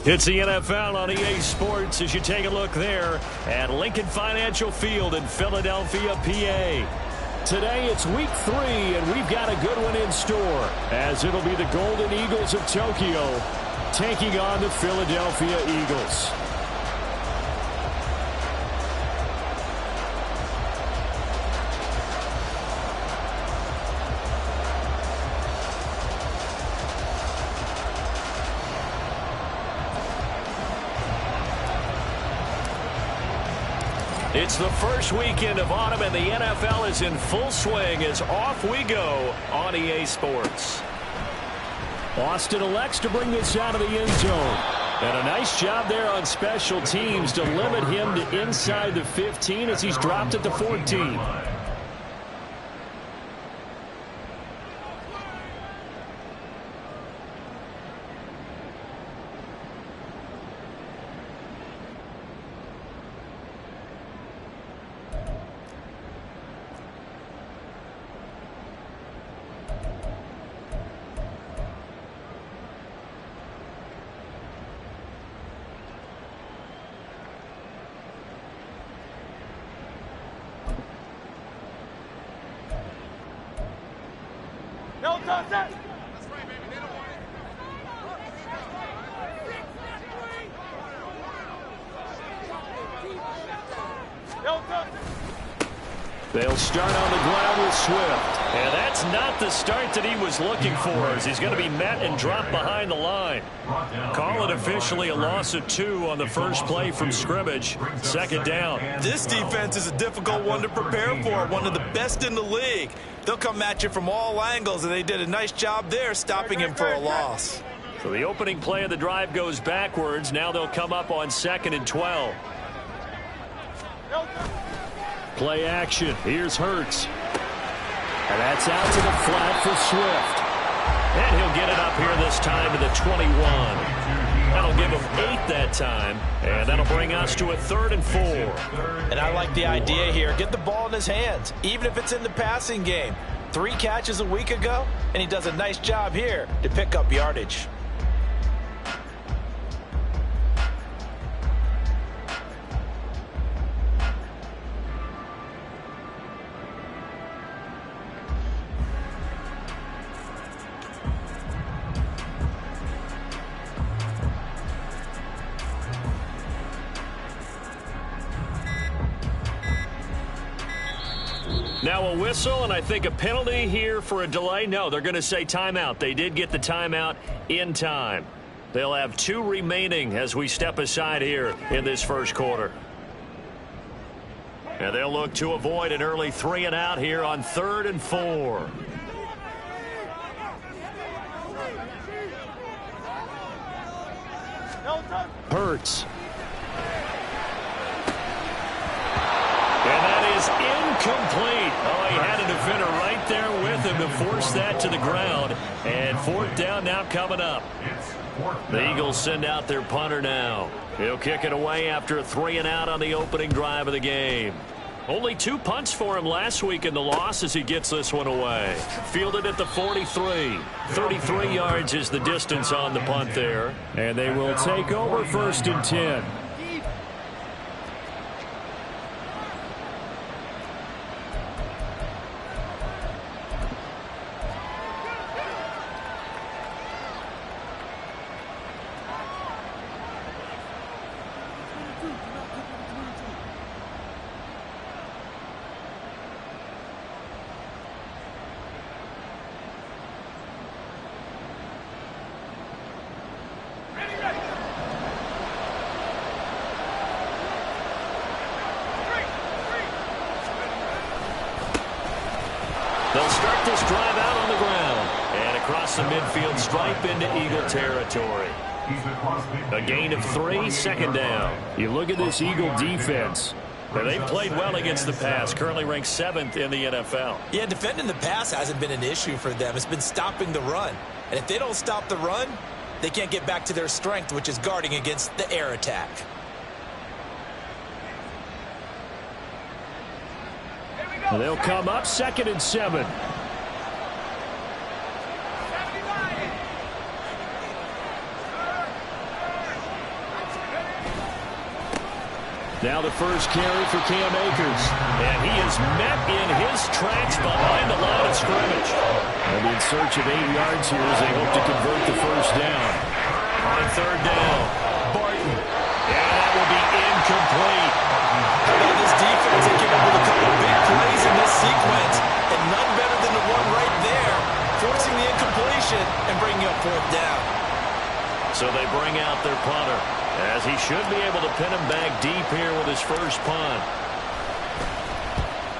It's the NFL on EA Sports as you take a look there at Lincoln Financial Field in Philadelphia, PA. Today it's week 3, and we've got a good one in store, as it'll be the Golden Eagles of Tokyo taking on the Philadelphia Eagles. It's the first weekend of autumn, and the NFL is in full swing as off we go on EA Sports. Austin elects to bring this out of the end zone. And a nice job there on special teams to limit him to inside the 15 as he's dropped at the 14. They'll start on the ground with Swift. And that's not the start that he was looking for, as he's going to be met and dropped behind the line. Call it officially a loss of 2 on the first play from scrimmage. Second down. This defense is a difficult one to prepare for, one of the best in the league. They'll come at you from all angles, and they did a nice job there stopping him for a loss. So the opening play of the drive goes backwards. Now they'll come up on 2nd and 12. Play action. Here's Hurts. And that's out to the flat for Swift. And he'll get it up here this time to the 21. That'll give him 8 that time. And that'll bring us to a 3rd and 4. And I like the idea here. Get the ball in his hands, even if it's in the passing game. 3 catches a week ago, and he does a nice job here to pick up yardage. Now a whistle, and I think a penalty here for a delay. No, they're going to say timeout. They did get the timeout in time. They'll have 2 remaining as we step aside here in this first quarter. And they'll look to avoid an early 3 and out here on 3rd and 4. Hurts. And that is incomplete. Oh, he had a defender right there with him to force that to the ground. And 4th down now coming up. The Eagles send out their punter now. He'll kick it away after a 3 and out on the opening drive of the game. Only 2 punts for him last week in the loss as he gets this one away. Fielded at the 43. 33 yards is the distance on the punt there. And they will take over 1st and 10. They'll start this drive out on the ground and across the midfield stripe into Eagle territory. A gain of 3, 2nd down. You look at this Eagle defense. And they've played well against the pass, currently ranked 7th in the NFL. Yeah, defending the pass hasn't been an issue for them. It's been stopping the run. And if they don't stop the run, they can't get back to their strength, which is guarding against the air attack. They'll come up 2nd and 7. Now the first carry for Cam Akers. And he is met in his tracks behind the line of scrimmage. They'll be in search of 8 yards here as they hope to convert the first down. On third down, Barton. And that will be incomplete. How about this defense? They came up with a couple of big plays in this sequence, and none better than the one right there, forcing the incompletion and bringing up fourth down. So they bring out their punter, as he should be able to pin him back deep here with his first punt.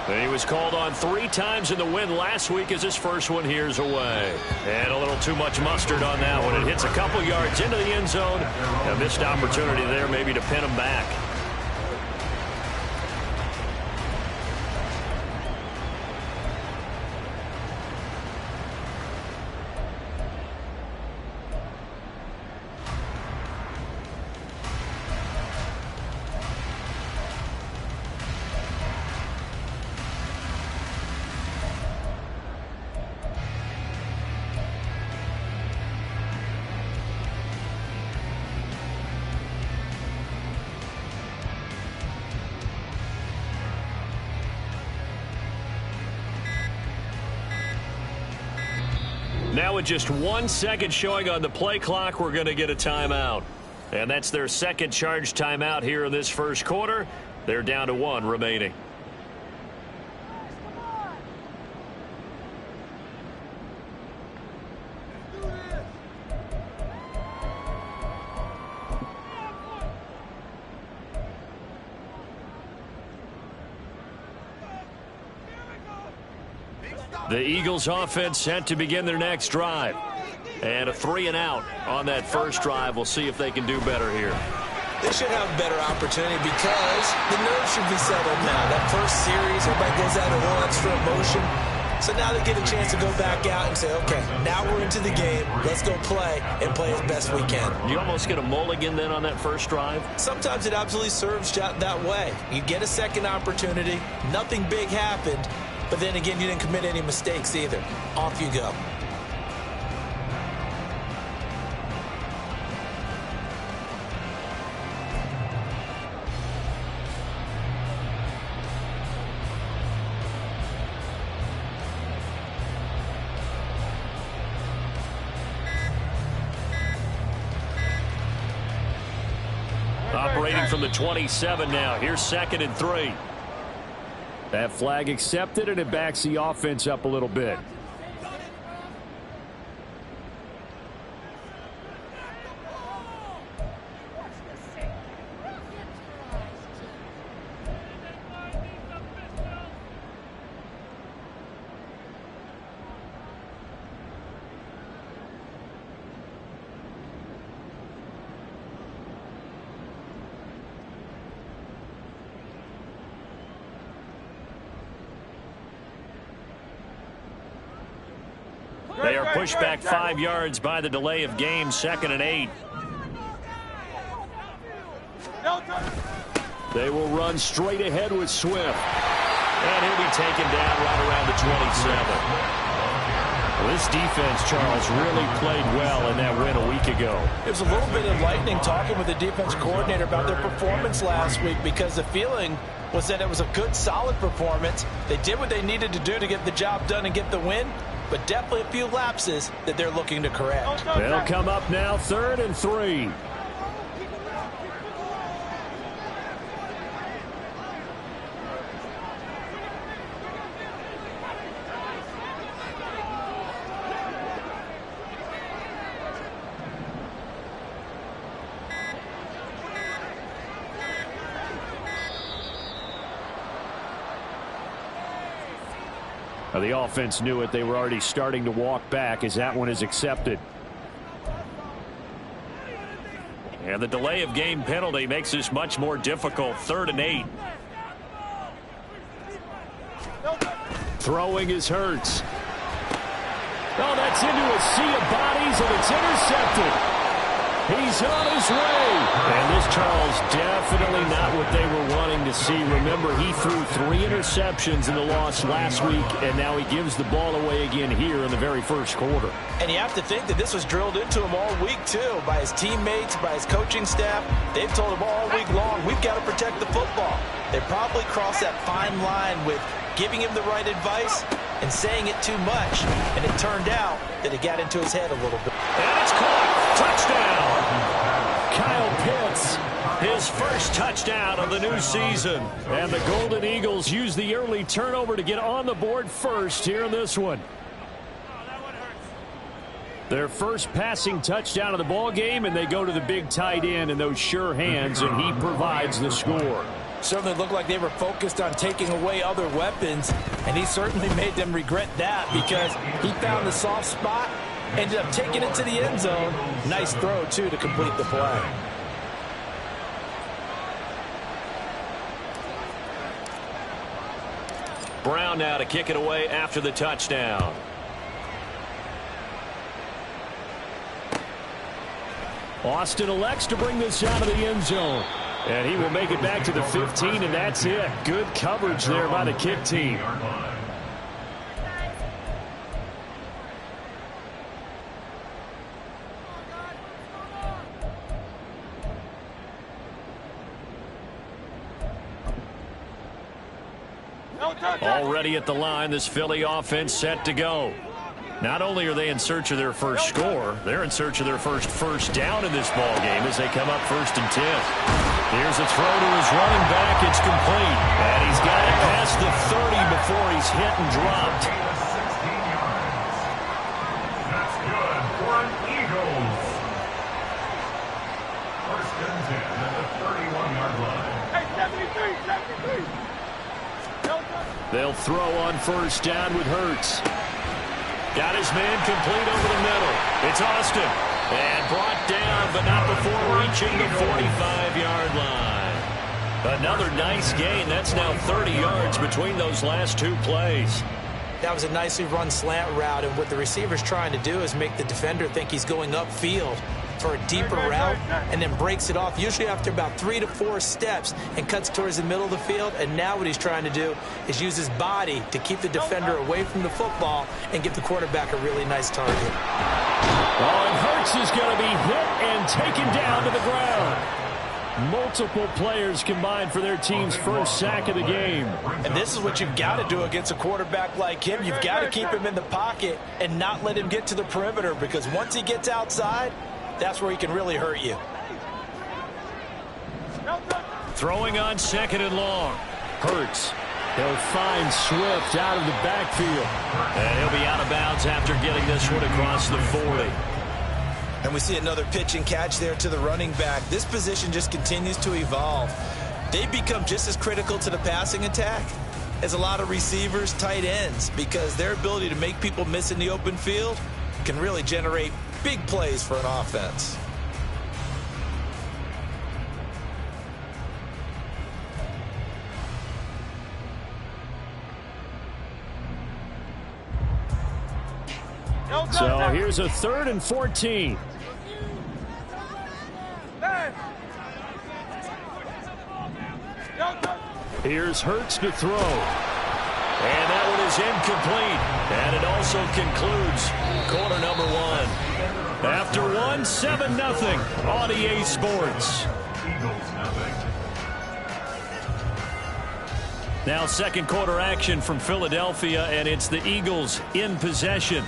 He was called on 3 times in the win last week as his first one here's away. And a little too much mustard on that one. It hits a couple yards into the end zone. A missed opportunity there maybe to pin him back. Now with just 1 second showing on the play clock, we're going to get a timeout. And that's their second charge timeout here in this first quarter. They're down to 1 remaining. The Eagles offense set to begin their next drive. And a 3-and-out on that first drive. We'll see if they can do better here. They should have a better opportunity because the nerves should be settled now. That first series, everybody goes out a little extra emotion. So now they get a chance to go back out and say, okay, now we're into the game. Let's go play and play as best we can. You almost get a mulligan then on that first drive? Sometimes it absolutely serves that way. You get a second opportunity. Nothing big happened. But then again, you didn't commit any mistakes either. Off you go. Operating from the 27 now. Here's 2nd and 3. That flag accepted, and it backs the offense up a little bit. They are pushed back 5 yards by the delay of game, 2nd and 8. They will run straight ahead with Swift. And he'll be taken down right around the 27. Well, this defense, Charles, really played well in that win a week ago. It was a little bit enlightening talking with the defense coordinator about their performance last week because the feeling was that it was a good, solid performance. They did what they needed to do to get the job done and get the win, but definitely a few lapses that they're looking to correct. They'll come up now 3rd and 3. The offense knew it. They were already starting to walk back as that one is accepted. And the delay of game penalty makes this much more difficult. 3rd and 8. Throwing is Hurts. Oh, that's into a sea of bodies, and it's intercepted. He's on his way. And this, Charles, definitely not what they were wanting to see. Remember, he threw 3 interceptions in the loss last week, and now he gives the ball away again here in the very first quarter. And you have to think that this was drilled into him all week, too, by his teammates, by his coaching staff. They've told him all week long, we've got to protect the football. They probably crossed that fine line with giving him the right advice and saying it too much. And it turned out that it got into his head a little bit. And it's caught. Touchdown. Kyle Pitts, his first touchdown of the new season. And the Golden Eagles use the early turnover to get on the board first here in this one. Their first passing touchdown of the ball game, and they go to the big tight end in those sure hands, and he provides the score. Certainly looked like they were focused on taking away other weapons, and he certainly made them regret that because he found the soft spot, ended up taking it to the end zone. Nice throw, too, to complete the play. Brown now to kick it away after the touchdown. Austin elects to bring this out of the end zone. And he will make it back to the 15, and that's it. Good coverage there by the kick team. Already at the line, this Philly offense set to go. Not only are they in search of their first score, they're in search of their first down in this ball game as they come up 1st and 10. Here's a throw to his running back. It's complete. And he's got it past the 30 before he's hit and dropped. That's good for an Eagles. 1st and 10 at the 31-yard line. Hey, 73. They'll throw on 1st down with Hurts. Got his man complete over the middle. It's Austin. And brought down, but not before reaching the 45-yard line. Another nice gain. That's now 30 yards between those last 2 plays. That was a nicely run slant route, and what the receiver's trying to do is make the defender think he's going upfield for a deeper route and then breaks it off, usually after about 3 to 4 steps, and cuts towards the middle of the field. And now what he's trying to do is use his body to keep the defender away from the football and give the quarterback a really nice target. Oh, and Hurts is going to be hit and taken down to the ground. Multiple players combined for their team's first sack of the game. And this is what you've got to do against a quarterback like him. You've got to keep him in the pocket and not let him get to the perimeter, because once he gets outside, that's where he can really hurt you. Throwing on 2nd and long. Hurts. He'll find Swift out of the backfield. And he'll be out of bounds after getting this one across the 40. And we see another pitch and catch there to the running back. This position just continues to evolve. They become just as critical to the passing attack as a lot of receivers, tight ends, because their ability to make people miss in the open field can really generate big plays for an offense. So here's a 3rd and 14. Here's Hurts to throw. And that one is incomplete. And it also concludes quarter number 1. After 1, 7-0 on EA Sports. Now 2nd quarter action from Philadelphia, and it's the Eagles in possession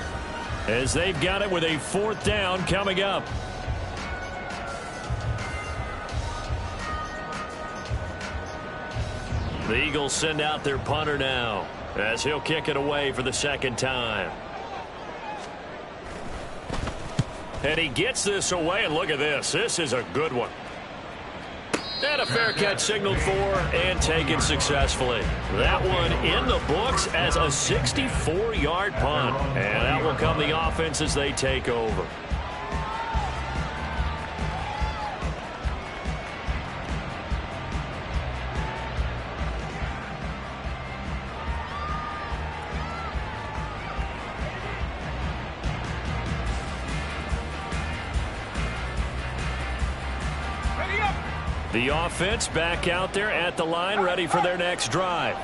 as they've got it with a 4th down coming up. The Eagles send out their punter now as he'll kick it away for the 2nd time. And he gets this away, and look at this. This is a good one. And a fair catch signaled for and taken successfully. That one in the books as a 64-yard punt. And that will come the offense as they take over. The offense back out there at the line, ready for their next drive.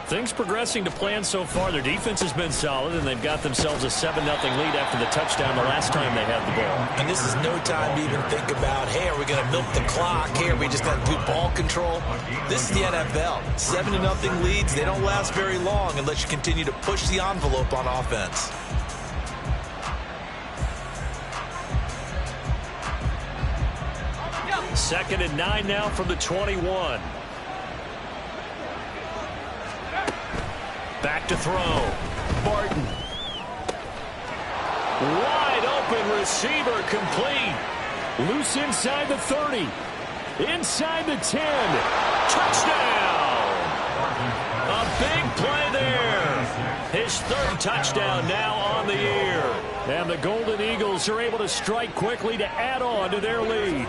Things progressing to plan so far. Their defense has been solid, and they've got themselves a 7-0 lead after the touchdown the last time they had the ball. And this is no time to even think about, hey, are we going to milk the clock? Hey, are we just going to do ball control? This is the NFL. 7-0 leads, they don't last very long unless you continue to push the envelope on offense. Second and 9 now from the 21. Back to throw. Barton. Wide open receiver, complete. Loose inside the 30. Inside the 10. Touchdown. A big play there. His third touchdown now on the year. And the Golden Eagles are able to strike quickly to add on to their lead.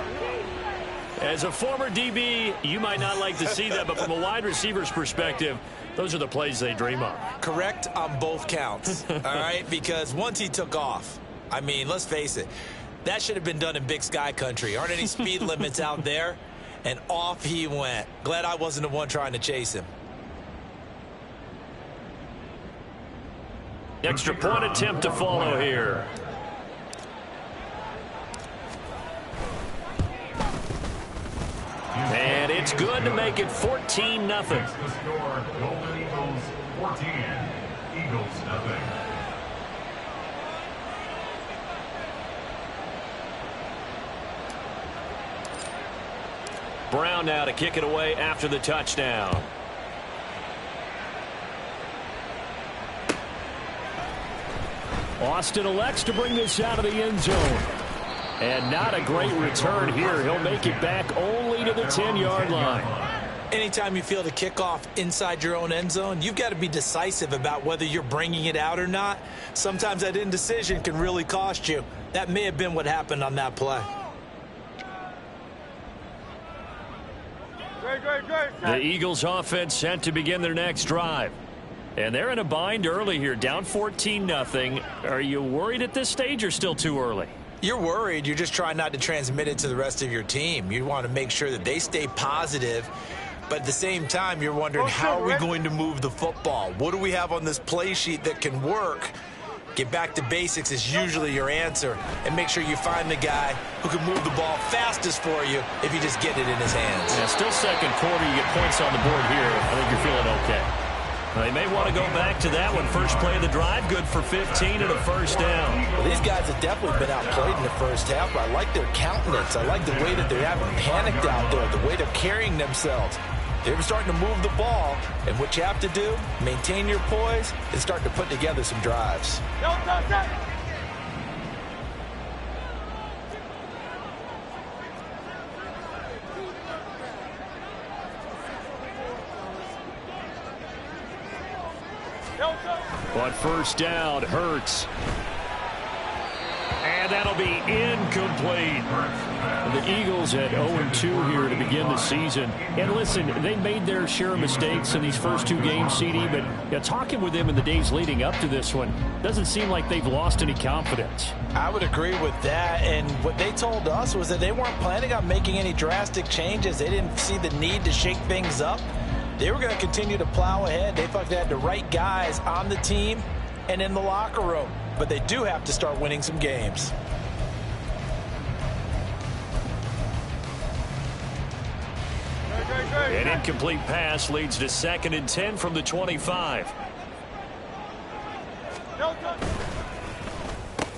As a former DB, you might not like to see that, but from a wide receiver's perspective, those are the plays they dream of. Correct on both counts, all right? Because once he took off, I mean, let's face it, that should have been done in Big Sky country. Aren't any speed limits out there? And off he went. Glad I wasn't the one trying to chase him. Extra point attempt to follow here. And it's good to make it 14-0. The score, Golden Eagles 14, Eagles nothing. Brown now to kick it away after the touchdown. Austin elects to bring this out of the end zone. And not a great return here. He'll make it back only to the 10-yard line. Anytime you feel the kickoff inside your own end zone, you've got to be decisive about whether you're bringing it out or not. Sometimes that indecision can really cost you. That may have been what happened on that play. The Eagles offense set to begin their next drive. And they're in a bind early here, down 14-0. Are you worried at this stage or still too early? You're worried. You're just trying not to transmit it to the rest of your team. You want to make sure that they stay positive. But at the same time, you're wondering, how are we going to move the football? What do we have on this play sheet that can work? Get back to basics is usually your answer. And make sure you find the guy who can move the ball fastest for you if you just get it in his hands. Yeah, still second quarter. You get points on the board here. I think you're feeling okay. They may want to go back to that one. First play of the drive, good for 15 and a first down. Well, these guys have definitely been outplayed in the first half, but I like their countenance. I like the way that they haven't panicked out there, the way they're carrying themselves. They're starting to move the ball, and what you have to do, maintain your poise, and start to put together some drives. But first down, Hurts. And that'll be incomplete. The Eagles at 0-2 here to begin the season. And listen, they made their share of mistakes in these first two games, CD, but talking with them in the days leading up to this one, doesn't seem like they've lost any confidence. I would agree with that, and what they told us was that they weren't planning on making any drastic changes. They didn't see the need to shake things up. They were going to continue to plow ahead. They thought they had the right guys on the team and in the locker room. But they do have to start winning some games. An incomplete pass leads to 2nd and 10 from the 25.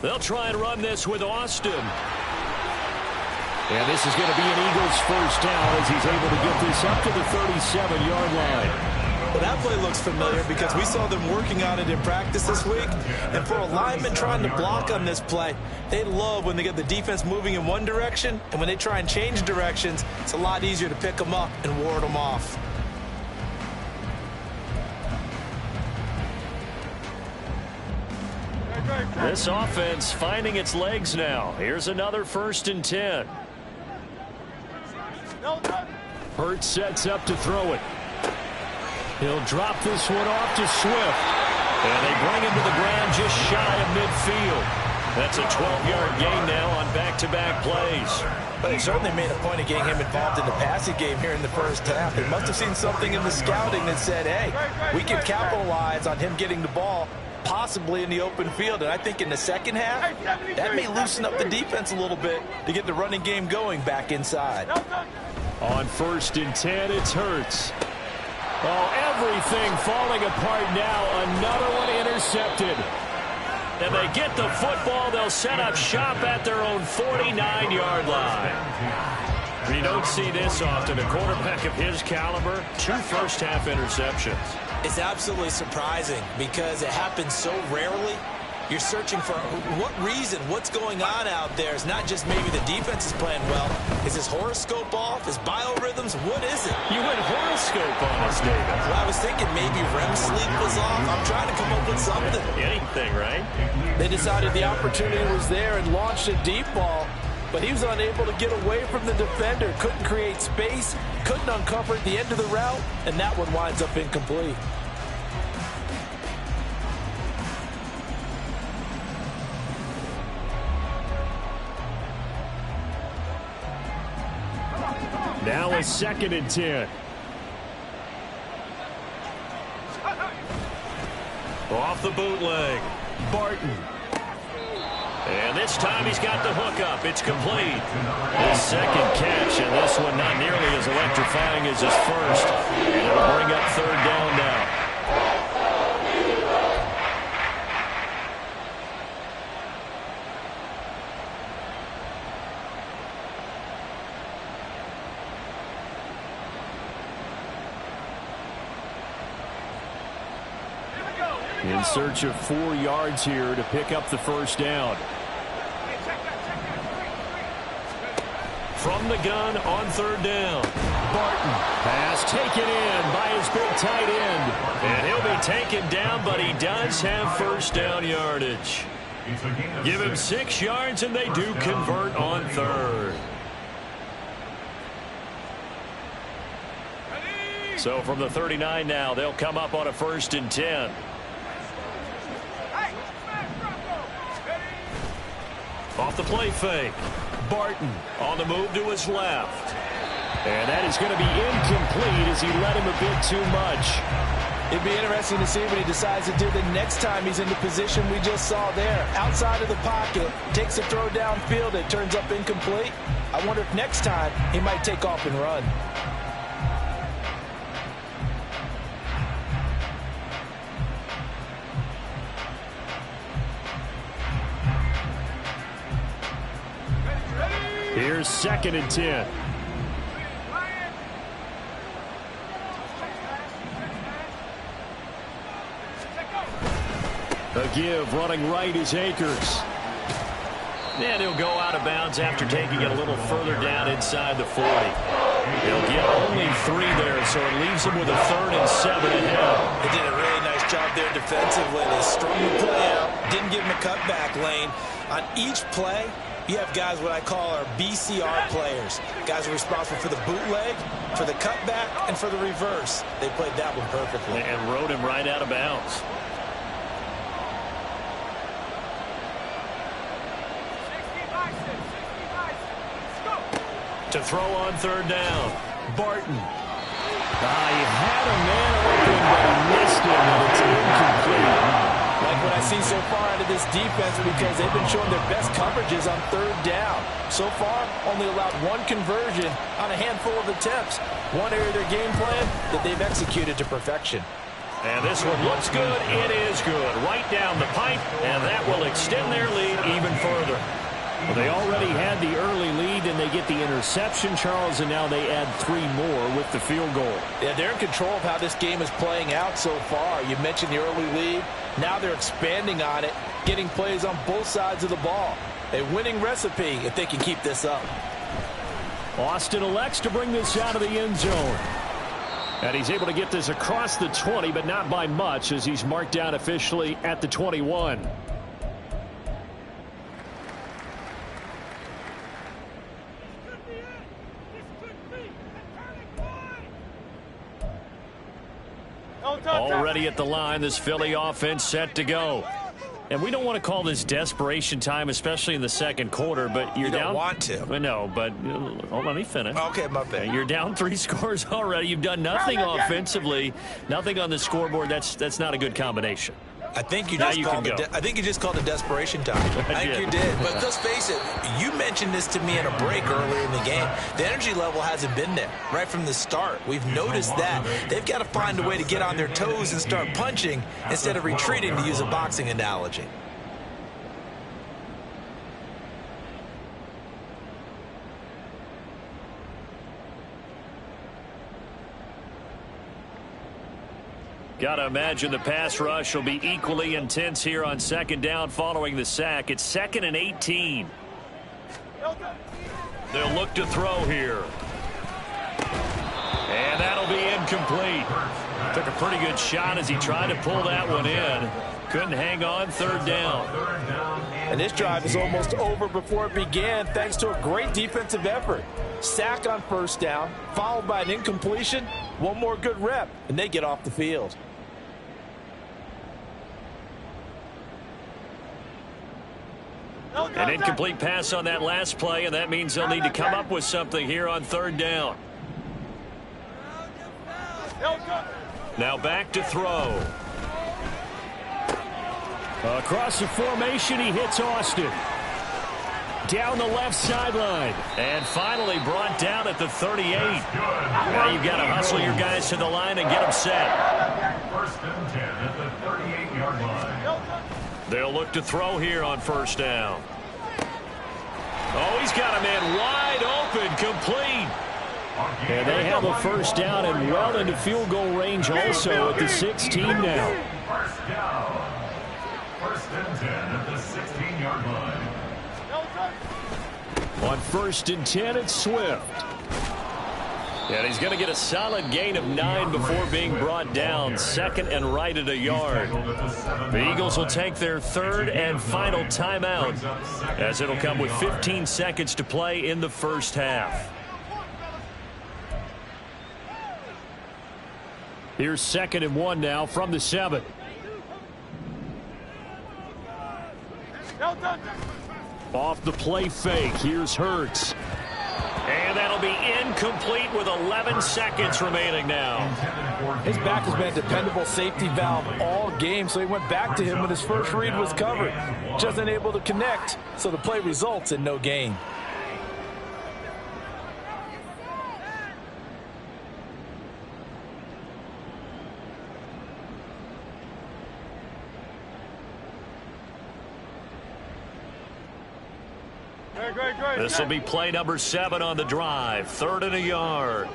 They'll try and run this with Austin. And this is going to be an Eagles first down as he's able to get this up to the 37-yard line. Well, that play looks familiar because we saw them working on it in practice this week. And for a lineman trying to block on this play, they love when they get the defense moving in one direction. And when they try and change directions, it's a lot easier to pick them up and ward them off. This offense finding its legs now. Here's another 1st and 10. Hurts sets up to throw it. He'll drop this one off to Swift. And they bring him to the ground just shy of midfield. That's a 12-yard gain now on back-to-back plays. But they certainly made a point of getting him involved in the passing game here in the first half. They must have seen something in the scouting that said, hey, we can capitalize on him getting the ball possibly in the open field. And I think in the second half, that may loosen up the defense a little bit to get the running game going back inside. On 1st and 10, it's Hurts. Oh, everything falling apart now. Another one intercepted. And they get the football. They'll set up shop at their own 49-yard line. You don't see this often. A quarterback of his caliber, 2 first-half interceptions. It's absolutely surprising because it happens so rarely. You're searching for what reason, what's going on out there. It's not just maybe the defense is playing well. Is his horoscope off? His biorhythms? What is it? You went horoscope on us, David. Well, I was thinking maybe REM sleep was off. I'm trying to come up with something. Anything, right? They decided the opportunity was there and launched a deep ball, but he was unable to get away from the defender. Couldn't create space, couldn't uncover at the end of the route, and that one winds up incomplete. Now a 2nd and 10. Off the bootleg. Barton. And this time he's got the hook up. It's complete. His second catch, and this one not nearly as electrifying as his first. And it'll bring up 3rd down now. In search of 4 yards here to pick up the 1st down. From the gun on 3rd down. Barton. Pass taken in by his big tight end. And he'll be taken down, but he does have 1st down yardage. Give him 6 yards, and they do convert on 3rd. So from the 39 now, they'll come up on a 1st and 10. Off the play fake. Barton on the move to his left. And that is going to be incomplete as he let him a bit too much. It'd be interesting to see what he decides to do the next time he's in the position we just saw there. Outside of the pocket, takes a throw downfield, it turns up incomplete. I wonder if next time he might take off and run. Here's 2nd and 10. A give running right is Akers. And he'll go out of bounds after taking it a little further down inside the 40. He'll get only 3 there, so it leaves him with a 3rd and 7 ahead. They did a really nice job there defensively. They strung the play out, didn't give him a cutback lane. On each play, you have guys what I call our BCR players. Guys are responsible for the bootleg, for the cutback, and for the reverse. They played that one perfectly. And rode him right out of bounds. To throw on 3rd down. Barton. He had a man open, but he missed him, and it's incomplete. Like what I see so far out of this defense because they've been showing their best coverages on 3rd down. So far, only allowed 1 conversion on a handful of attempts. One area of their game plan that they've executed to perfection. And this one looks good. It is good. Right down the pipe, and that will extend their lead even further. Well, they already had the early lead, and they get the interception, Charles, and now they add 3 more with the field goal. Yeah, they're in control of how this game is playing out so far. You mentioned the early lead. Now they're expanding on it, getting plays on both sides of the ball. A winning recipe if they can keep this up. Austin elects to bring this out of the end zone. And he's able to get this across the 20, but not by much as he's marked down officially at the 21. Already at the line, this Philly offense set to go. And we don't want to call this desperation time, especially in the second quarter, but you're down. You don't want to. No, but hold on, let me finish. Okay, my bad. You're down 3 scores already. You've done nothing offensively, nothing on the scoreboard. That's not a good combination. I think you just called it desperation time. I think you did. But let's face it, you mentioned this to me in a break earlier in the game. The energy level hasn't been there right from the start. We've noticed that. They've got to find a way to get on their toes and start punching instead of retreating, to use a boxing analogy. Got to imagine the pass rush will be equally intense here on second down following the sack. It's 2nd and 18. They'll look to throw here. And that'll be incomplete. Took a pretty good shot as he tried to pull that one in. Couldn't hang on, 3rd down. And this drive is almost over before it began thanks to a great defensive effort. Sack on 1st down, followed by an incompletion. One more good rep, and they get off the field. An incomplete pass on that last play, and that means they'll need to come up with something here on 3rd down. Now back to throw. Across the formation, he hits Austin. Down the left sideline. And finally brought down at the 38. Now you've got to hustle your guys to the line and get them set. 1st and 10 at the 38-yard line. They'll look to throw here on 1st down. Oh, he's got a man wide open, complete. And they have a 1st down and well into field goal range also at the 16 now. 1st down. 1st and 10 at the 16-yard line. On 1st and 10, it's Swift. And he's going to get a solid gain of 9 before being brought down. 2nd and right at a yard. The Eagles will take their 3rd and final timeout, as it'll come with 15 seconds to play in the 1st half. Here's 2nd and 1 now from the 7. Off the play fake. Here's Hurts. And that'll be incomplete with 11 seconds remaining now. His back has been a dependable safety valve all game, so he went back to him when his first read was covered. Just unable to connect, so the play results in no gain. This will be play number 7 on the drive. 3rd and a yard.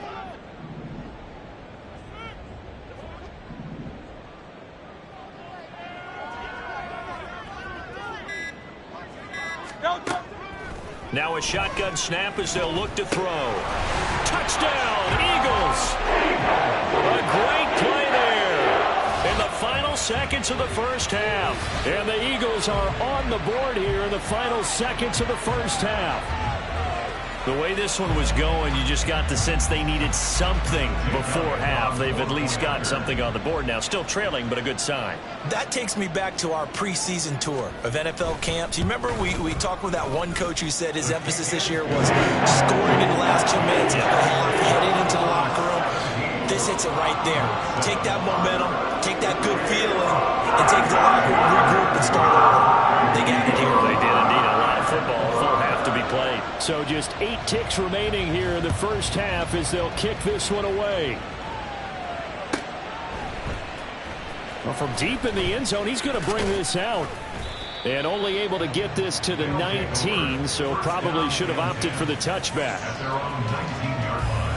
Now a shotgun snap as they'll look to throw. Touchdown, Eagles! A great play there in the final seconds of the 1st half. And the Eagles are on the board here in the final seconds of the 1st half. The way this one was going, you just got the sense they needed something before half. They've at least got something on the board now. Still trailing, but a good sign. That takes me back to our preseason tour of NFL camps. You remember we talked with that one coach who said his emphasis this year was scoring in the last 2 minutes of the half, heading into the locker room. This hits it right there. Take that momentum, take that good feeling, and take the locker room, regroup, and start over. They got it here. They did indeed. A lot of football, full half to be played. So just 8 ticks remaining here in the 1st half as they'll kick this one away. Well, from deep in the end zone, he's going to bring this out. And only able to get this to the 19, so probably should have opted for the touchback. At their own 19-yard line.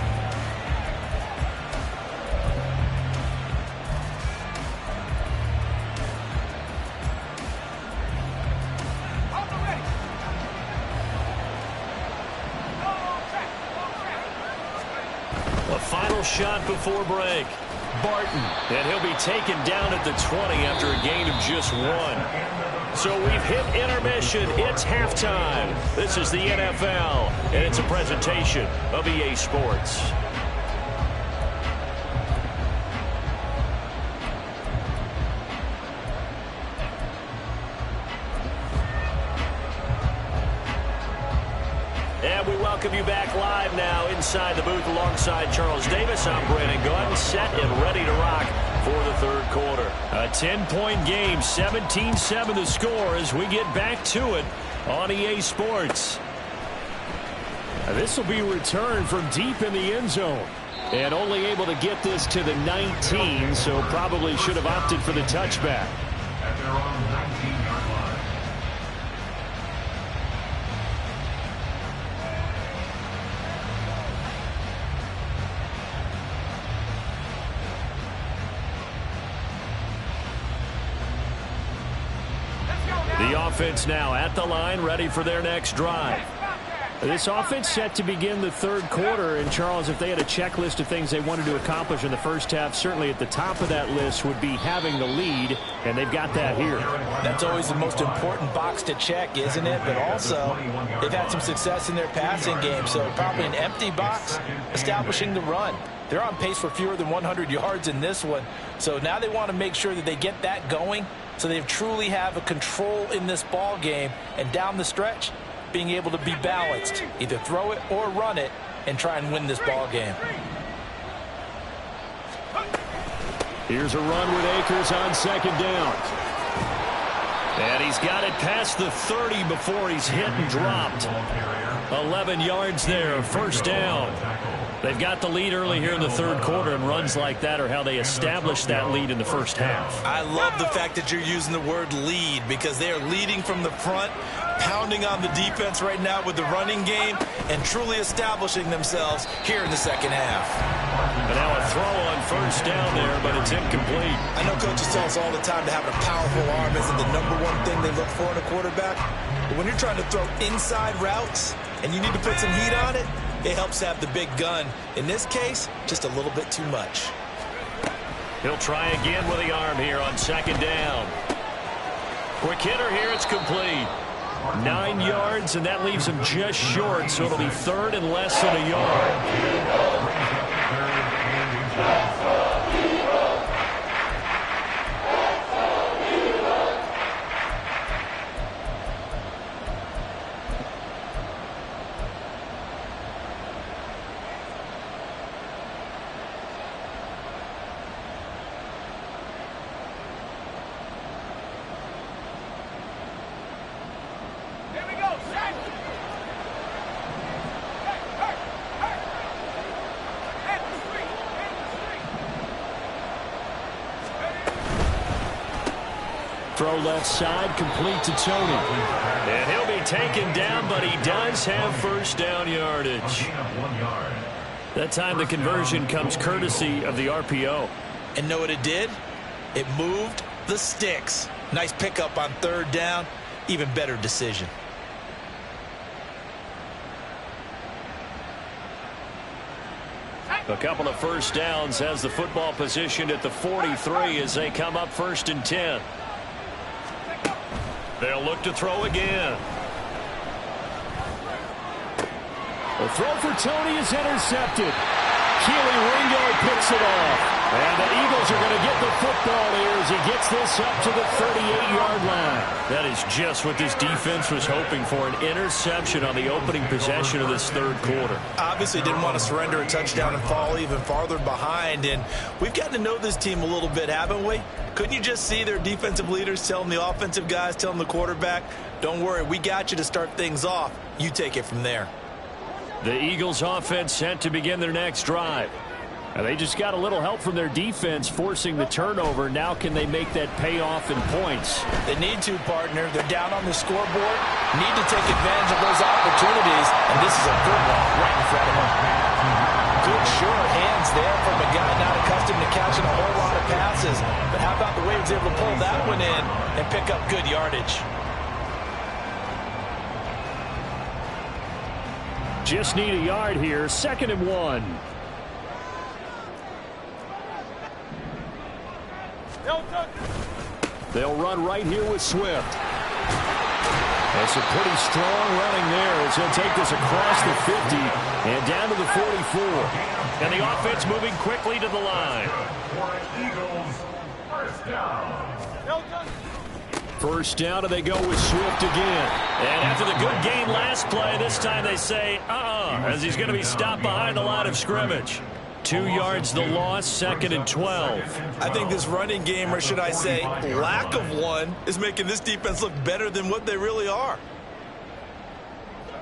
Final shot before break. Barton. And he'll be taken down at the 20 after a gain of just 1. So we've hit intermission. It's halftime. This is the NFL, and it's a presentation of EA Sports. And we welcome you back live now inside the booth alongside Charles Davis. I'm Brandon Gunn, set and ready to rock for the third quarter. A 10-point game, 17-7 the score as we get back to it on EA Sports. This will be returned from deep in the end zone. And only able to get this to the 19, so probably should have opted for the touchback. At their own 19-yard line. The offense now at the line, ready for their next drive. This offense set to begin the third quarter. And, Charles, if they had a checklist of things they wanted to accomplish in the first half, certainly at the top of that list would be having the lead, and they've got that here. That's always the most important box to check, isn't it? But also, they've had some success in their passing game, so probably an empty box establishing the run. They're on pace for fewer than 100 yards in this one, so now they want to make sure that they get that going so they truly have a control in this ball game, and down the stretch, being able to be balanced, either throw it or run it, and try and win this ball game. Here's a run with Akers on second down. And he's got it past the 30 before he's hit and dropped. 11 yards there, first down. They've got the lead early here in the third quarter, and runs like that are how they establish that lead in the first half. I love the fact that you're using the word lead, because they are leading from the front, pounding on the defense right now with the running game, and truly establishing themselves here in the second half. And now a throw on first down there, but it's incomplete. I know coaches tell us all the time to have a powerful arm isn't the number one thing they look for in a quarterback. But when you're trying to throw inside routes and you need to put some heat on it, it helps have the big gun. In this case, just a little bit too much. He'll try again with the arm here on second down. Quick hitter here, it's complete. 9 yards, and that leaves him just short, so it'll be third and less than a yard. Throw left side, complete to Tony. And he'll be taken down, but he does have first down yardage. That time the conversion comes courtesy of the RPO. And know what it did? It moved the sticks. Nice pickup on third down. Even better decision. A couple of first downs has the football positioned at the 43 as they come up first and 10. They'll look to throw again. The throw for Tony is intercepted. Keely Ringo picks it off. And the Eagles are going to get the football here as he gets this up to the 38-yard line. That is just what this defense was hoping for, an interception on the opening possession of this third quarter. Obviously didn't want to surrender a touchdown and fall even farther behind. And we've gotten to know this team a little bit, haven't we? Couldn't you just see their defensive leaders telling the offensive guys, telling the quarterback, don't worry, we got you to start things off. You take it from there. The Eagles offense set to begin their next drive. And they just got a little help from their defense forcing the turnover. Now can they make that pay off in points? They need to, partner. They're down on the scoreboard. Need to take advantage of those opportunities. And this is a good one right in front of them. Good short hands there from a guy not accustomed to catching a whole lot of passes. But how about the way he was able to pull that one in and pick up good yardage? Just need a yard here. 2nd and 1. They'll run right here with Swift. That's a pretty strong running there as he'll take this across the 50 and down to the 44. And the offense moving quickly to the line. For Eagles, first down. First down, and they go with Swift again. And after the good game last play, this time they say, as he's going to be stopped behind the line of scrimmage. 2 yards the loss, 2nd and 12. I think this running game, or should I say lack of one, is making this defense look better than what they really are.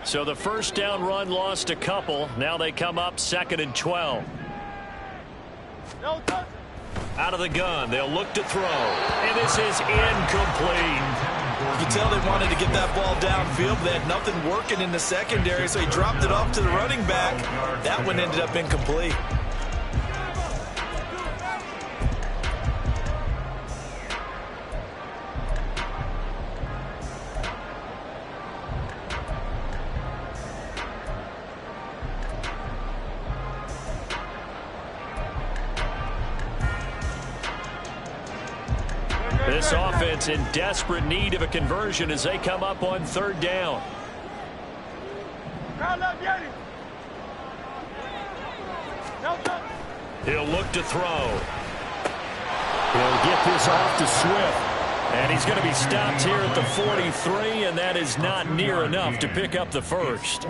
So the first down run lost a couple. Now they come up 2nd and 12. Out of the gun, they'll look to throw. And this is incomplete. You can tell they wanted to get that ball downfield, but they had nothing working in the secondary, so he dropped it off to the running back. That one ended up incomplete. This offense in desperate need of a conversion as they come up on 3rd down. He'll look to throw. He'll get this off to Swift. And he's going to be stopped here at the 43, and that is not near enough to pick up the first.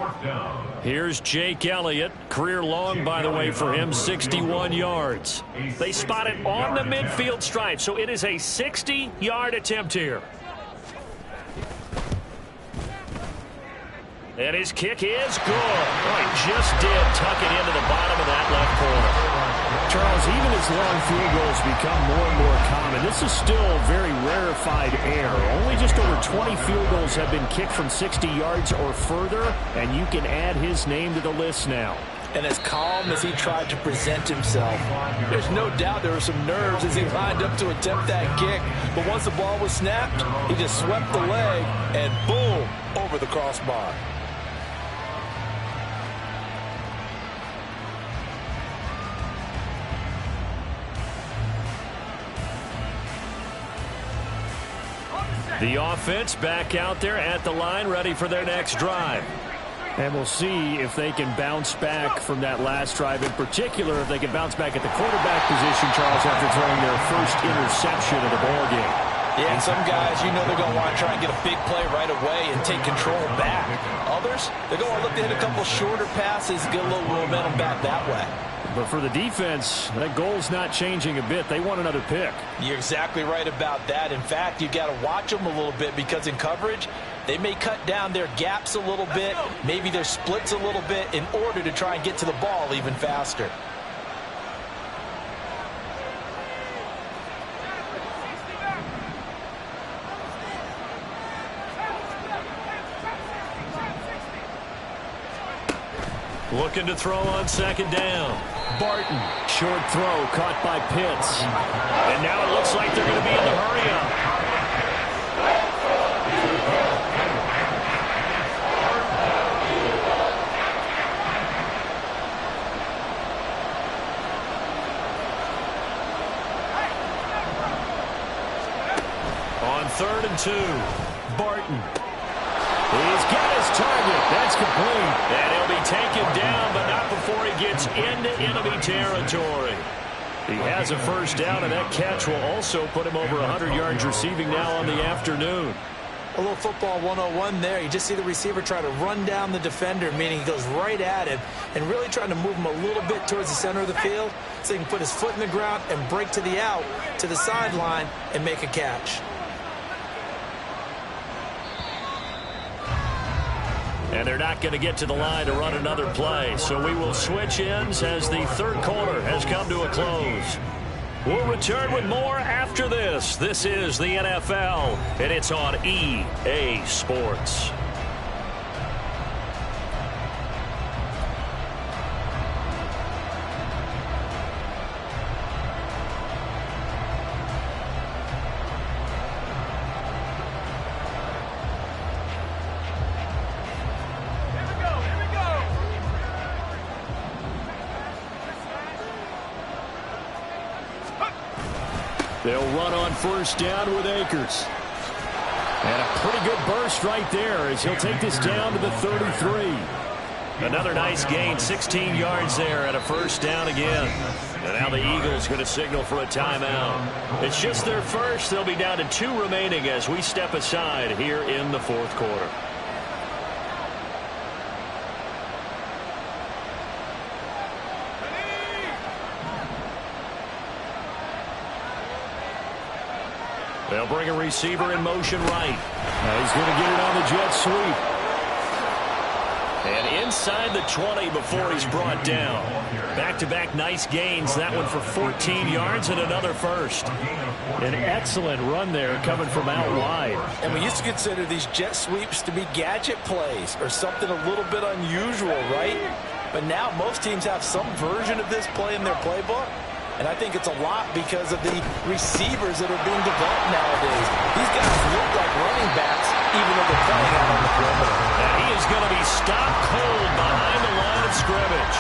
Here's Jake Elliott. Career long, by the way, for him, 61 yards. They spot it on the midfield stripe, so it is a 60-yard attempt here. And his kick is good. Oh, he just did tuck it into the bottom of that left corner. Charles, even as long field goals become more and more common, this is still very rarefied air. Only just over 20 field goals have been kicked from 60 yards or further, and you can add his name to the list now. And as calm as he tried to present himself, there's no doubt there were some nerves as he lined up to attempt that kick. But once the ball was snapped, he just swept the leg and boom, over the crossbar. The offense back out there at the line, ready for their next drive. And we'll see if they can bounce back from that last drive. In particular, if they can bounce back at the quarterback position, Charles, after throwing their first interception of the ballgame. Yeah, and some guys, you know they're going to want to try and get a big play right away and take control back. Others, they're going to look to hit a couple shorter passes, get a little momentum back that way. But for the defense, that goal's not changing a bit. They want another pick. You're exactly right about that. In fact, you got to watch them a little bit because in coverage, they may cut down their gaps a little bit, maybe their splits a little bit in order to try and get to the ball even faster. Looking to throw on 2nd down. Barton, short throw, caught by Pitts. And now it looks like they're going to be in the hurry-up. On 3rd and 2, Barton. He's got his target. That's complete. And he'll be taken down, but not before he gets into enemy territory. He has a first down, and that catch will also put him over 100 yards receiving now on the afternoon. A little football 101 there. You just see the receiver try to run down the defender, meaning he goes right at him and really trying to move him a little bit towards the center of the field so he can put his foot in the ground and break to the out, to the sideline, and make a catch. And they're not going to get to the line to run another play. So we will switch ends as the 3rd quarter has come to a close. We'll return with more after this. This is the NFL, and it's on EA Sports. They'll run on first down with Akers. And a pretty good burst right there as he'll take this down to the 33. Another nice gain, 16 yards there at a first down again. And now the Eagles going to signal for a timeout. It's just their first. They'll be down to 2 remaining as we step aside here in the fourth quarter. They'll bring a receiver in motion right. He's going to get it on the jet sweep. And inside the 20 before he's brought down. Back-to-back nice gains. That one for 14 yards and another first. An excellent run there coming from out wide. And we used to consider these jet sweeps to be gadget plays or something a little bit unusual, right? But now most teams have some version of this play in their playbook. And I think it's a lot because of the receivers that are being developed nowadays. These guys look like running backs, even though they're playing out on the perimeter. And he is going to be stopped cold behind the line of scrimmage.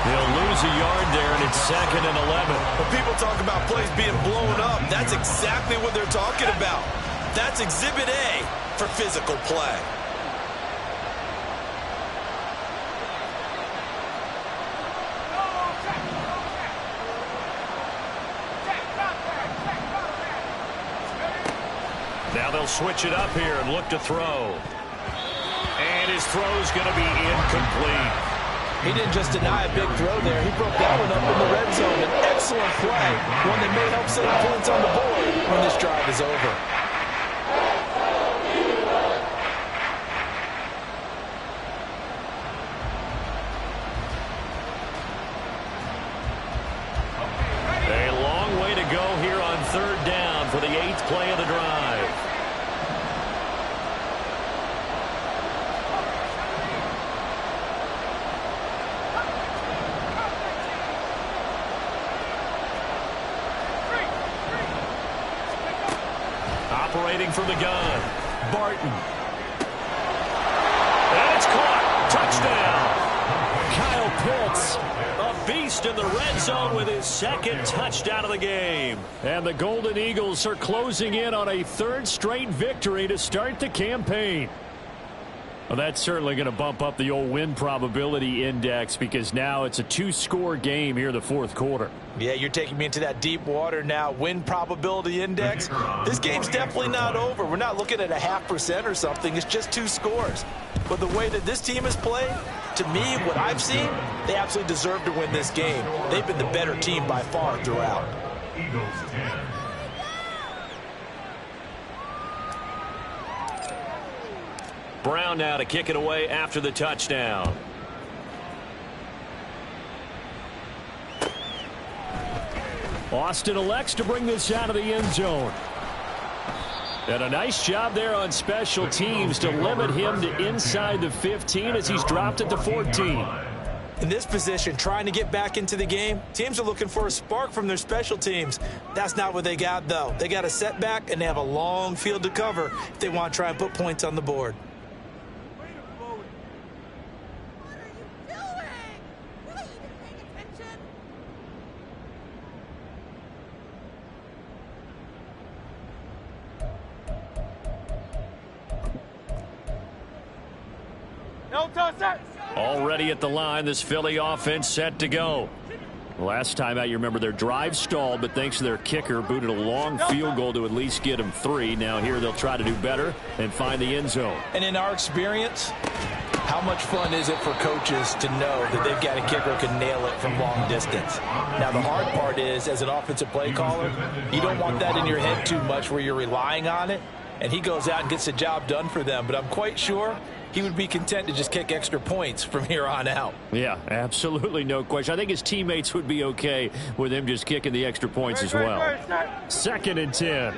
He'll lose a yard there, and it's 2nd and 11. When people talk about plays being blown up, that's exactly what they're talking about. That's Exhibit A for physical play. Now they'll switch it up here and look to throw. And his throw's going to be incomplete. He didn't just deny a big throw there. He broke that one up in the red zone. An excellent play, one that may help set points on the board when this drive is over. A long way to go here on 3rd down for the 8th play of the drive. Operating from the gun, Barton. And it's caught. Touchdown. Kyle Pitts. A beast in the red zone with his 2nd touchdown of the game. And the Golden Eagles are closing in on a 3rd straight victory to start the campaign. Well, that's certainly going to bump up the old win probability index because now it's a 2-score game here in the 4th quarter. Yeah, you're taking me into that deep water now. Win probability index. This game's definitely not over. We're not looking at a 0.5% or something. It's just 2 scores. But the way that this team has played, to me, what I've seen, they absolutely deserve to win this game. They've been the better team by far throughout. Eagles 10. Brown now to kick it away after the touchdown. Austin elects to bring this out of the end zone. And a nice job there on special teams to limit him to inside the 15 as he's dropped at the 14. In this position, trying to get back into the game, teams are looking for a spark from their special teams. That's not what they got, though. They got a setback, and they have a long field to cover if they want to try and put points on the board. Already at the line, this Philly offense set to go. Last time out, you remember their drive stalled, but thanks to their kicker, booted a long field goal to at least get them 3. Now here they'll try to do better and find the end zone. And in our experience, how much fun is it for coaches to know that they've got a kicker who can nail it from long distance? Now, the hard part is, as an offensive play caller, you don't want that in your head too much where you're relying on it, and he goes out and gets the job done for them. But I'm quite sure he would be content to just kick extra points from here on out. Yeah, absolutely no question. I think his teammates would be okay with him just kicking the extra points as well. 2nd and 10.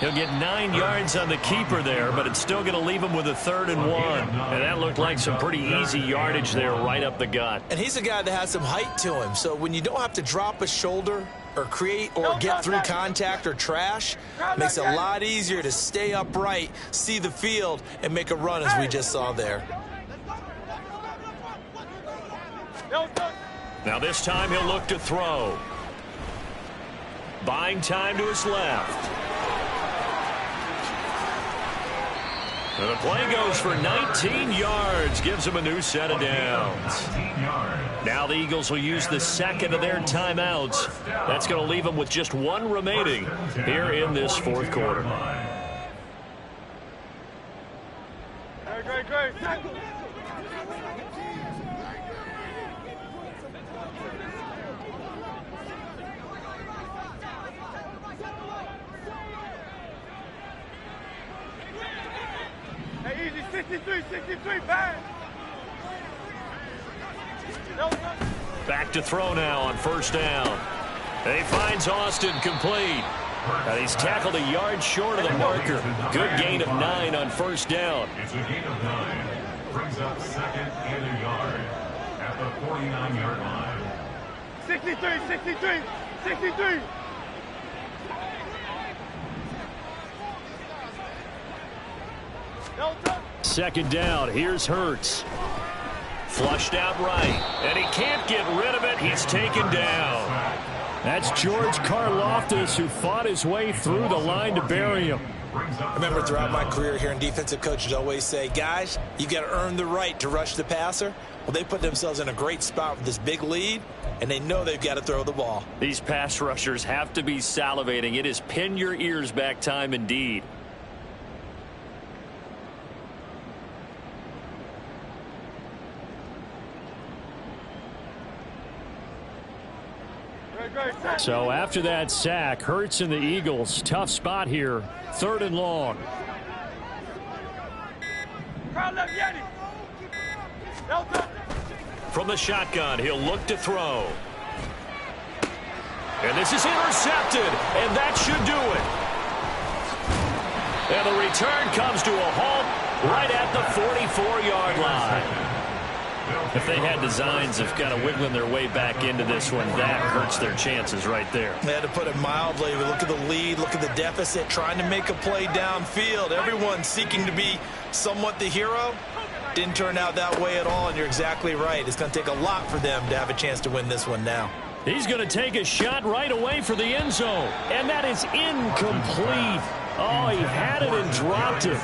He'll get 9 yards on the keeper there, but it's still going to leave him with a 3rd and 1. And that looked like some pretty easy yardage there right up the gut. And he's a guy that has some height to him. So when you don't have to drop a shoulder or create or get through contact or trash, makes it a lot easier to stay upright, see the field, and make a run as we just saw there. Now this time he'll look to throw. Buying time to his left. And the play goes for 19 yards, gives them a new set of downs. Now the Eagles will use the second of their timeouts. That's going to leave them with just one remaining here in this fourth quarter. Great. Hey, easy, 63, bang. Back to throw now on first down. And he finds Austin complete. And he's tackled a yard short of the marker. Good gain of 9 on first down. It's a gain of 9. Brings up second and a yard at the 49-yard line. 63. Second down. Here's Hurts. Flushed out right. And he can't get rid of it. He's taken down. That's George Karlaftis, who fought his way through the line to bury him. I remember throughout my career hearing defensive coaches always say, guys, you got to earn the right to rush the passer. Well, they put themselves in a great spot with this big lead, and they know they've got to throw the ball. These pass rushers have to be salivating. It is pin your ears back time indeed. So after that sack, Hurts and the Eagles, tough spot here, 3rd and long. From the shotgun, he'll look to throw. And this is intercepted, and that should do it. And the return comes to a halt right at the 44-yard line. If they had designs of kind of wiggling their way back into this one, that hurts their chances right there. They had to put it mildly. Look at the lead, look at the deficit, trying to make a play downfield. Everyone seeking to be somewhat the hero. Didn't turn out that way at all, and you're exactly right. It's going to take a lot for them to have a chance to win this one now. He's going to take a shot right away for the end zone, and that is incomplete. Oh, he had it and dropped it.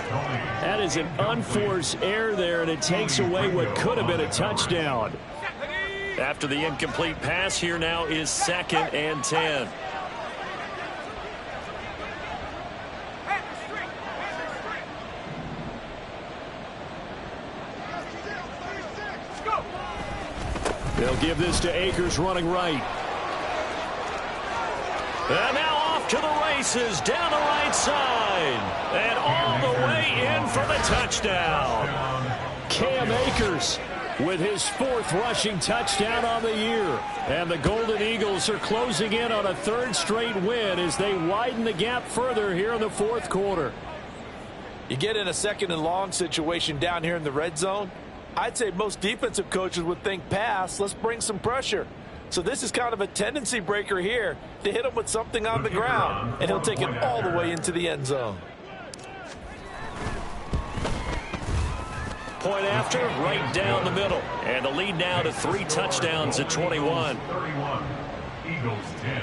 That is an unforced error there, and it takes away what could have been a touchdown. After the incomplete pass, here now is 2nd and 10. They'll give this to Akers running right. And now off to the races down the right side. And all the way in for the touchdown. Cam Akers with his 4th rushing touchdown on the year. And the Golden Eagles are closing in on a 3rd straight win as they widen the gap further here in the 4th quarter. You get in a 2nd and long situation down here in the red zone. I'd say most defensive coaches would think pass. Let's bring some pressure. So this is kind of a tendency breaker here to hit him with something on the ground, and he'll take it all the way into the end zone. Point after, right down the middle. And the lead now to 3 touchdowns at 21. 31. Eagles 10.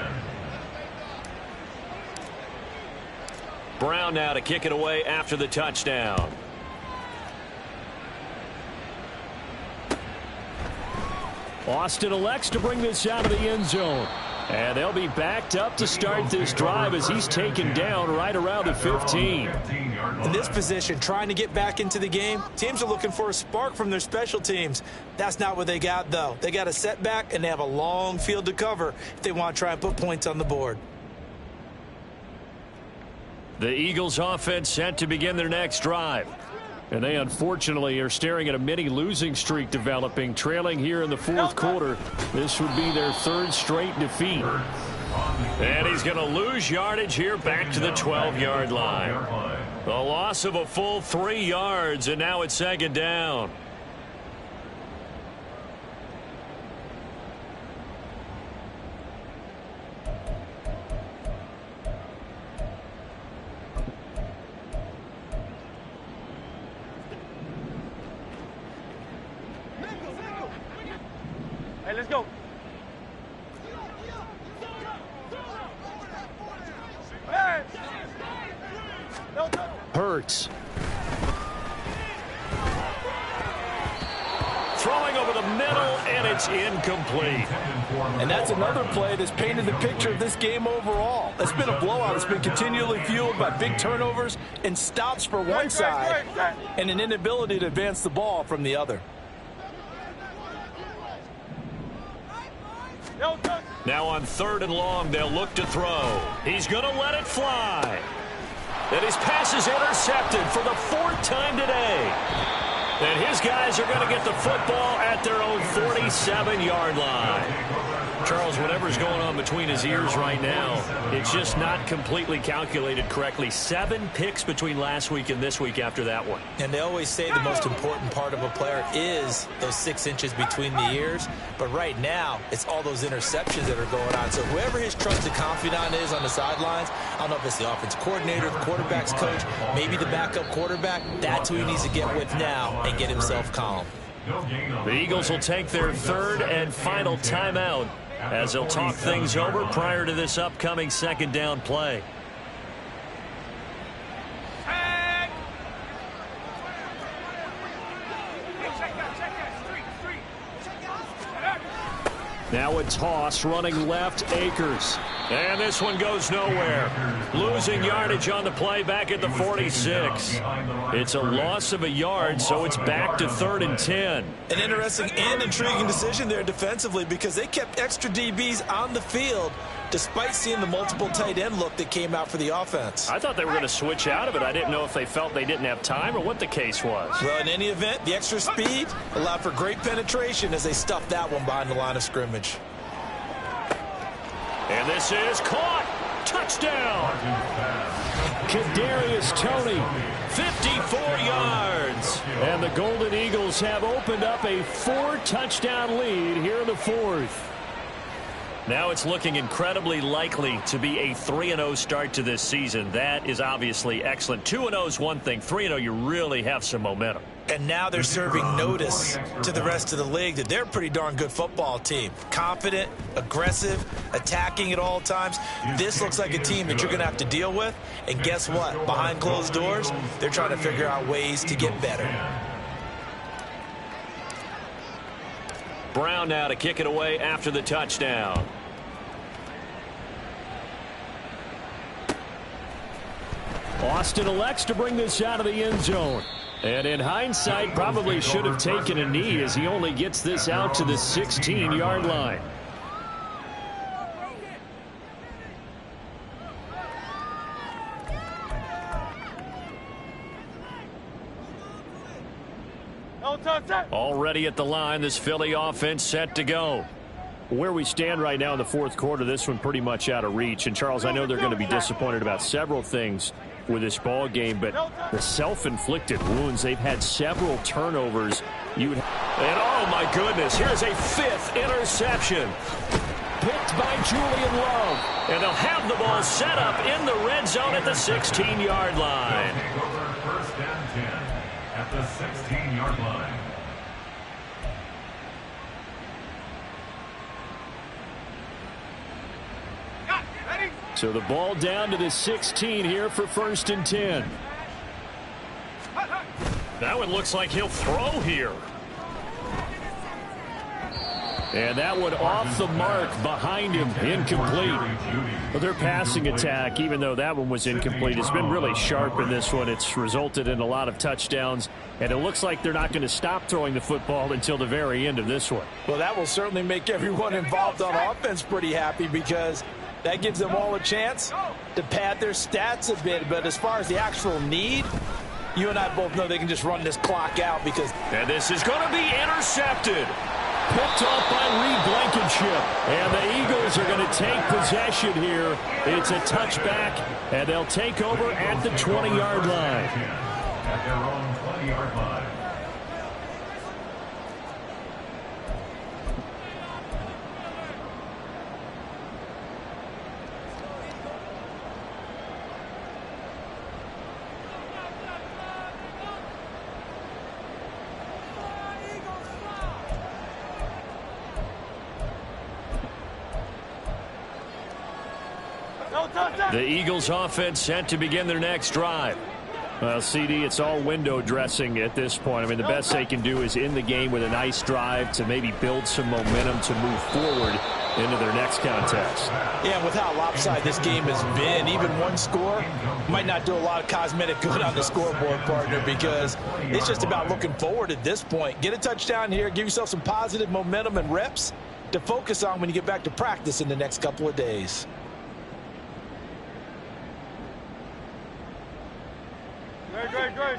Brown now to kick it away after the touchdown. Austin elects to bring this out of the end zone. And they'll be backed up to start this drive as he's taken down right around the 15. In this position, trying to get back into the game, teams are looking for a spark from their special teams. That's not what they got, though. They got a setback, and they have a long field to cover if they want to try and put points on the board. The Eagles offense set to begin their next drive. And they unfortunately are staring at a mini losing streak developing, trailing here in the 4th quarter. This would be their 3rd straight defeat. And he's going to lose yardage here back to the 12-yard line. The loss of a full 3 yards, and now it's 2nd down. Hey, let's go. Hurts. middle, and it's incomplete. And that's another play that's painted the picture of this game overall. It's been a blowout. It's been continually fueled by big turnovers and stops for one side and an inability to advance the ball from the other. Now on 3rd and long, they'll look to throw. He's going to let it fly. And his pass is intercepted for the 4th time today. And his guys are going to get the football at their own 47-yard line. Charles, whatever's going on between his ears right now, it's just not completely calculated correctly. 7 picks between last week and this week after that one. And they always say the most important part of a player is those 6 inches between the ears. But right now, it's all those interceptions that are going on. So whoever his trusted confidant is on the sidelines, I don't know if it's the offense coordinator, the quarterback's coach, maybe the backup quarterback, that's who he needs to get with now and get himself calm. The Eagles will take their 3rd and final timeout as they'll talk things over prior to this upcoming 2nd down play. Now a toss running left, Akers. And this one goes nowhere. Losing yardage on the play back at the 46. It's a loss of a yard, so it's back to 3rd and 10. An interesting and intriguing decision there defensively because they kept extra DBs on the field despite seeing the multiple tight end look that came out for the offense. I thought they were going to switch out of it. I didn't know if they felt they didn't have time or what the case was. Well, in any event, the extra speed allowed for great penetration as they stuffed that one behind the line of scrimmage. And this is caught. Touchdown. Kadarius Toney, 54 yards. And the Golden Eagles have opened up a 4-touchdown lead here in the 4th. Now it's looking incredibly likely to be a 3-0 start to this season. That is obviously excellent. 2-0 is one thing. 3-0, you really have some momentum. And now they're serving notice to the rest of the league that they're a pretty darn good football team. Confident, aggressive, attacking at all times. This looks like a team that you're going to have to deal with. And guess what? Behind closed doors, they're trying to figure out ways to get better. Brown now to kick it away after the touchdown. Austin elects to bring this out of the end zone. And in hindsight, probably should have taken a knee as he only gets this out to the 16-yard line. Already at the line, this Philly offense set to go. Where we stand right now in the 4th quarter, this one pretty much out of reach. And, Charles, I know they're going to be disappointed about several things with this ball game, but the self-inflicted wounds, they've had several turnovers. And, oh, my goodness, here's a 5th interception. Picked by Julian Love. And they'll have the ball set up in the red zone at the 16-yard line. First and 10 at the 16-yard line. So the ball down to the 16 here for 1st and 10. That one looks like he'll throw here. And that one off the mark behind him, incomplete. Well, their passing attack, even though that one was incomplete, has been really sharp in this one. It's resulted in a lot of touchdowns, and it looks like they're not going to stop throwing the football until the very end of this one. Well, that will certainly make everyone involved on offense pretty happy because that gives them all a chance to pad their stats a bit. But as far as the actual need, you and I both know they can just run this clock out because... And this is going to be intercepted. Picked off by Reed Blankenship. And the Eagles are going to take possession here. It's a touchback, and they'll take over at the 20-yard line. At their own 20-yard line. The Eagles offense set to begin their next drive. Well, CD, it's all window dressing at this point. I mean, the best they can do is in the game with a nice drive to maybe build some momentum to move forward into their next contest. Yeah, and with how lopsided this game has been, even one score might not do a lot of cosmetic good on the scoreboard, partner, because it's just about looking forward at this point. Get a touchdown here, give yourself some positive momentum and reps to focus on when you get back to practice in the next couple of days.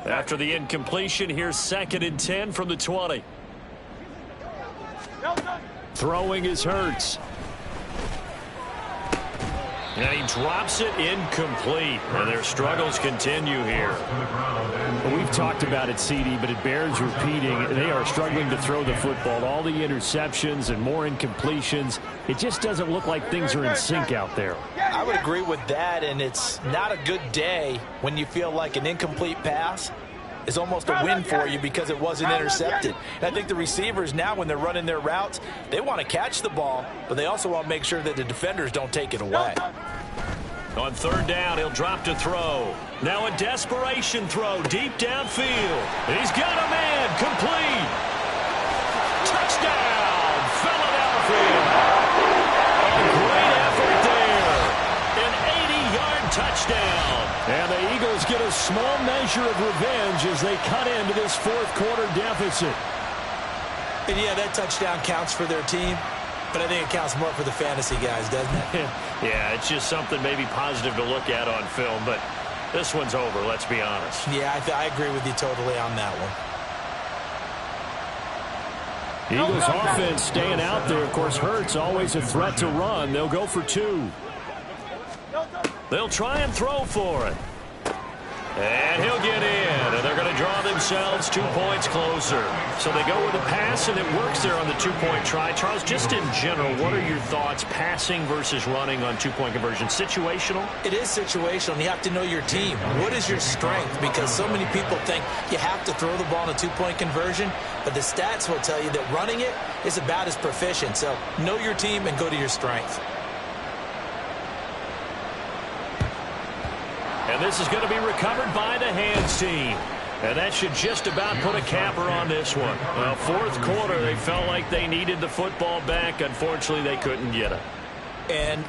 After the incompletion, here's 2nd and 10 from the 20. Throwing is Hurts. And he drops it incomplete. And their struggles continue here. Well, we've talked about it, CD, but it bears repeating. They are struggling to throw the football. All the interceptions and more incompletions. It just doesn't look like things are in sync out there. I would agree with that, and it's not a good day when you feel like an incomplete pass is almost a win for you because it wasn't intercepted. And I think the receivers now, when they're running their routes, they want to catch the ball, but they also want to make sure that the defenders don't take it away. On 3rd down, he'll drop to throw. Now a desperation throw deep downfield. He's got a man, complete. Touchdown, Philadelphia. A great effort there. An 80-yard touchdown. And the Eagles get a small measure of revenge as they cut into this 4th quarter deficit. And yeah, that touchdown counts for their team, but I think it counts more for the fantasy guys, doesn't it? Yeah, it's just something maybe positive to look at on film, but this one's over, let's be honest. Yeah, I agree with you totally on that one. Eagles offense staying out there. Of course, Hurts always a threat to run. They'll go for 2. They'll try and throw for it. And he'll get in, and they're going to draw themselves 2 points closer. So they go with a pass, and it works there on the 2-point try. Charles, just in general, what are your thoughts passing versus running on 2-point conversion? Situational? It is situational, and you have to know your team. What is your strength? Because so many people think you have to throw the ball in a 2-point conversion, but the stats will tell you that running it is about as proficient. So know your team and go to your strength. And this is going to be recovered by the hands team. And that should just about put a capper on this one. Well, 4th quarter, they felt like they needed the football back. Unfortunately, they couldn't get it. And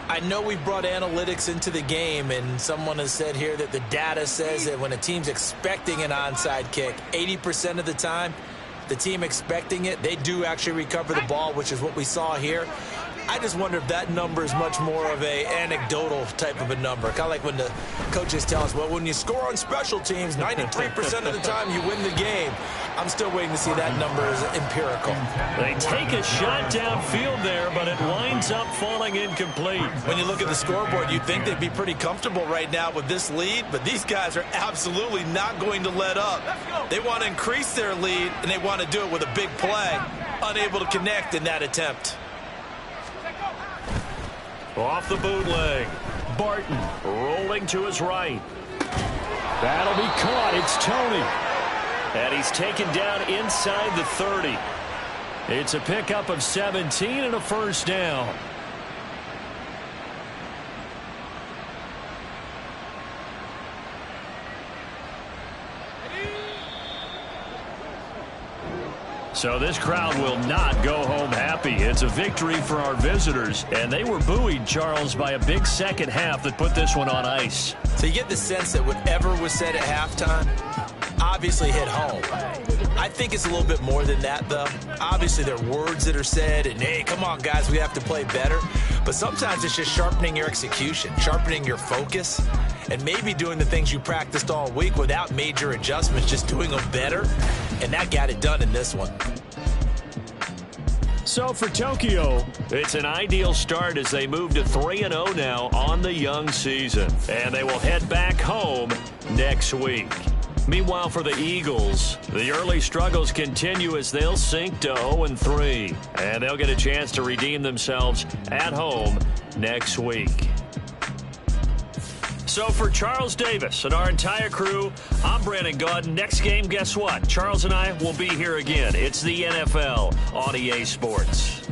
I know we brought analytics into the game, and someone has said here that the data says that when a team's expecting an onside kick, 80% of the time, the team expecting it, they do actually recover the ball, which is what we saw here. I just wonder if that number is much more of a anecdotal type of a number. Kind of like when the coaches tell us, well, when you score on special teams, 93% of the time you win the game. I'm still waiting to see that number as empirical. They take a shot downfield there, but it winds up falling incomplete. When you look at the scoreboard, you'd think they'd be pretty comfortable right now with this lead, but these guys are absolutely not going to let up. They want to increase their lead, and they want to do it with a big play. Unable to connect in that attempt. Off the bootleg. Barton rolling to his right. That'll be caught. It's Tony. And he's taken down inside the 30. It's a pickup of 17 and a 1st down. So this crowd will not go home happy. It's a victory for our visitors, and they were buoyed, Charles, by a big second half that put this one on ice. So you get the sense that whatever was said at halftime obviously hit home. I think it's a little bit more than that, though. Obviously, there are words that are said, and, hey, come on, guys, we have to play better. But sometimes it's just sharpening your execution, sharpening your focus, and maybe doing the things you practiced all week without major adjustments, just doing them better. And that got it done in this one. So for Tokyo, it's an ideal start as they move to 3-0 now on the young season. And they will head back home next week. Meanwhile, for the Eagles, the early struggles continue as they'll sink to 0-3. And they'll get a chance to redeem themselves at home next week. So for Charles Davis and our entire crew, I'm Brandon Gaudin. Next game, guess what? Charles and I will be here again. It's the NFL on EA Sports.